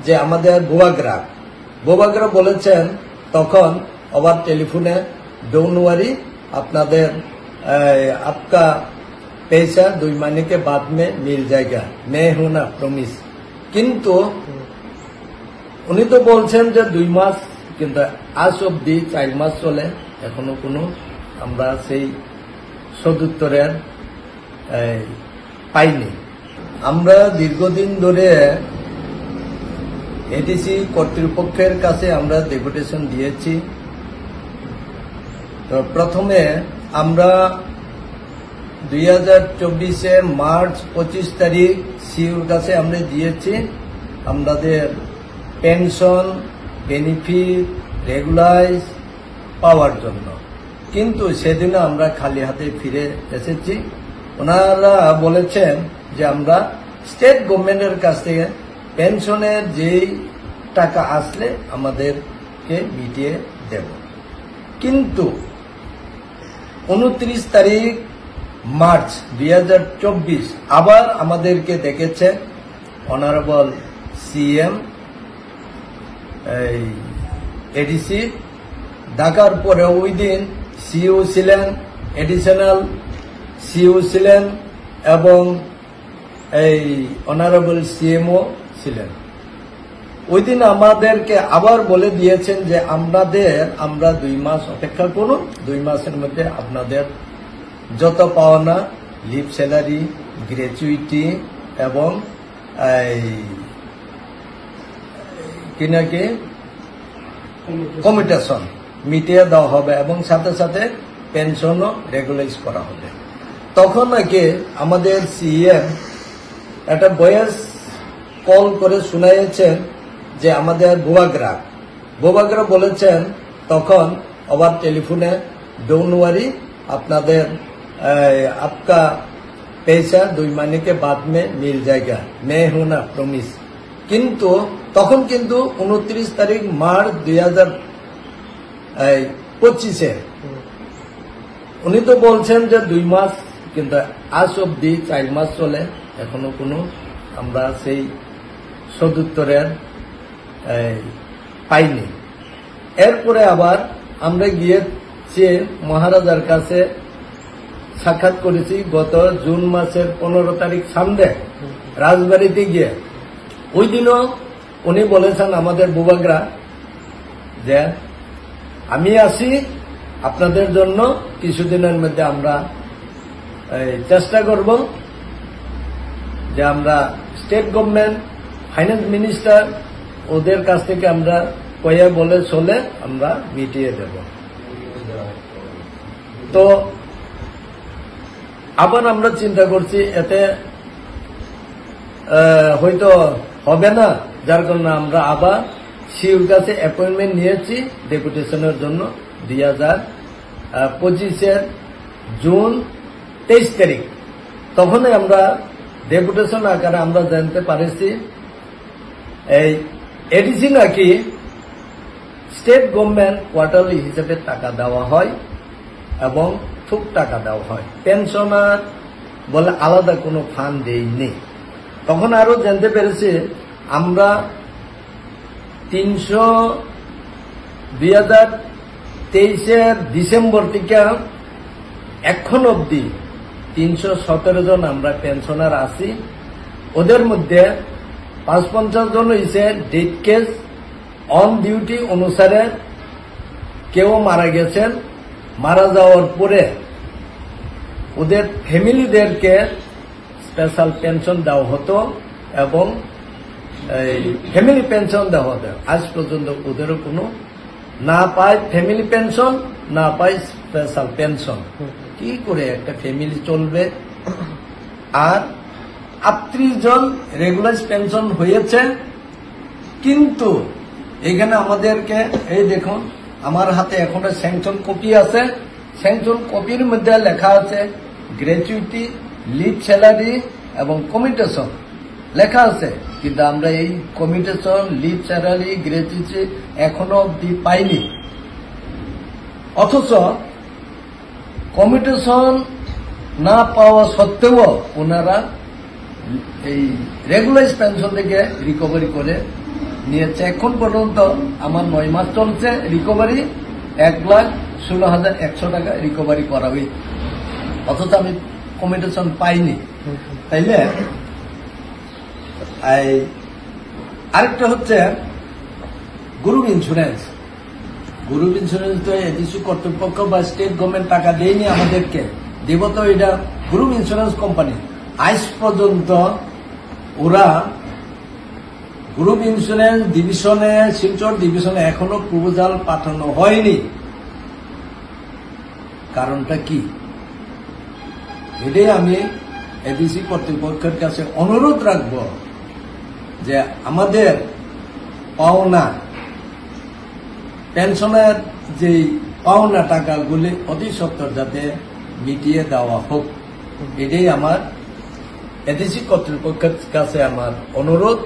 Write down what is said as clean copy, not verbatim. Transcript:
যে আমাদের বোবাগরা বলেছেন তখন আবার টেলিফোনে डोंट वरी আপনাদের आपका पैसा 2 महीने के बाद में मिल जाएगा मैं हूं ना प्रॉमिस কিন্তু উনি তো বলছেন যে 2 মাস কিন্তু আজ অবধি 4 মাস চলে এখনো কোনো আমরা সেই সদুত্তরের পাইনি। আমরা দীর্ঘদিন ধরে এডিসি কর্তৃপক্ষের কাছে আমরা ডেপুটেশন দিয়েছি। তো প্রথমে আমরা 2024 মার্চ 25 তারিখ সিইওর কাছে আমরা দিয়েছি আমাদের পেনশন বেনিফিট রেগুলাইজ পাওয়ার জন্য, কিন্তু সেদিন আমরা খালি হাতে ফিরে এসেছি। ওনারা বলেছেন যে আমরা স্টেট গভর্নমেন্টের কাছ থেকে পেনশনের যেই টাকা আসলে আমাদেরকে মিটিয়ে দেব, কিন্তু 29 তারিখ মার্চ 2024 আবার আমাদেরকে ডেকেছে অনারেবল সিএম এডিসি। ডাকার পরে ওই দিন সিইও ছিলেন, এডিশনাল সিইও ছিলেন এবং এই অনারেবল সিএমও ছিলেন। ওই দিন আমাদেরকে আবার বলে দিয়েছেন যে আমরা 2 মাস অপেক্ষা করুন, 2 মাসের মধ্যে আপনাদের যত পাওনা লিভ স্যালারি গ্র্যাচুইটি এবং কি কমিটেশন মিটিয়ে দেওয়া হবে এবং সাথে সাথে পেনশনও রেগুলাইজ করা হবে। তখন নাকি আমাদের সিএম একটা ভয়েস কল করে শুনাইয়েছেন যে আমাদের বোবাগরা বলেছেন তখন আবার টেলিফোনে डोंट वरी আপনাদের आपका पैसा 2 महीने के बाद में मिल जाएगा मैं हूं ना प्रॉमिस কিন্তু তখন কিন্তু 29 তারিখ মার্চ 2025 উনি তো বলছেন যে 2 মাস, কিন্তু আজ অবধি 4 মাস চলে এখনো কোনো আমরা সেই সদুত্তরের পাইনি। এরপরে আবার আমরা গিয়েছি মহারাজার কাছে সাক্ষাৎ করেছি গত জুন মাসের 15 তারিখ সানডে রাজবাড়িতে গিয়ে। ওই দিনও উনি বলেছেন আমাদের বোবাগরা যে আমি আসি আপনাদের জন্য, কিছুদিনের মধ্যে আমরা চেষ্টা করব যে আমরা স্টেট গভর্নমেন্ট ফাইন্যান্স মিনিস্টার ওদের কাছ থেকে আমরা কয়ে বলে চলে আমরা মিটিয়ে দেব। তো আবার আমরা চিন্তা করছি এতে হয়তো হবে না, যার কারণে আমরা আবার সিইওর কাছে অ্যাপয়েন্টমেন্ট নিয়েছি ডেপুটেশনের জন্য 2025 জুন 23 তারিখ। তখনই আমরা ডেপুটেশন আকারে আমরা জানতে পারেছি এই এডিসি নাকি স্টেট গভর্নমেন্ট কোয়ার্টারলি হিসেবে টাকা দেওয়া হয় এবং খুব টাকা দেওয়া হয়, পেনশনার বলে আলাদা কোনো ফান্ড দেয়নি। তখন আরো জানতে পেরেছি আমরা 2023 ডিসেম্বর থেকে এখন অবধি 317 জন আমরা পেনশনার আছি। ওদের মধ্যে 55 জন হয়েছে ডেথ কেস, অন ডিউটি অনুসারে কেউ মারা গেছেন, মারা যাওয়ার পরে ওদের ফ্যামিলিদেরকে স্পেশাল পেনশন দেওয়া হতো এবং ফ্যামিলি পেনশন দেওয়া হতো। আজ পর্যন্ত ওদেরও কোনো না পায় ফ্যামিলি পেনশন, না পায় স্পেশাল পেনশন। কি করে একটা ফ্যামিলি চলবে? আর 38 জন রেগুলার পেনশন হয়েছে, কিন্তু এখানে আমাদেরকে এই দেখুন আমার হাতে এখন স্যাংশন কপি আছে, স্যাংশন কপির মধ্যে লেখা আছে গ্র্যাচুইটি, লিভ স্যালারি এবং কমিটেশন লেখা আছে, কিন্তু আমরা এই কমিটেশন, লিভ স্যালারি, গ্র্যাচুইটি এখনো অব্দি পাইনি। অথচ কমিটেশন না পাওয়া সত্ত্বেও ওনারা এই রেগুলার পেনশন থেকে রিকভারি করে নিয়েছে। এখন পর্যন্ত আমার 9 মাস চলছে রিকভারি, 1,16,100 টাকা রিকভারি করা হয়েছে, অথচ আমি কমিটেশন পাইনি। তাইলে আরেকটা হচ্ছে গ্রুপ ইন্স্যুরেন্স। গ্রুপ ইন্স্যুরেন্স তো এডিসি কর্তৃপক্ষ বা স্টেট গভর্নমেন্ট টাকা দেয়নি আমাদেরকে, দেব তো এটা গ্রুপ ইন্স্যুরেন্স কোম্পানি। আজ পর্যন্ত ওরা গ্রুপ ইন্স্যুরেন্স ডিভিশনে, শিলচর ডিভিশনে এখনো প্রপোজাল পাঠানো হয়নি। কারণটা কি? এটাই আমি এডিসি কর্তৃপক্ষের কাছে অনুরোধ রাখব যে আমাদের পাওনা পেনশনের যে পাওনা টাকাগুলি অতি সত্বর যাতে মিটিয়ে দেওয়া হোক। এটাই আমার এডিসি কর্তৃপক্ষের কাছে আমার অনুরোধ।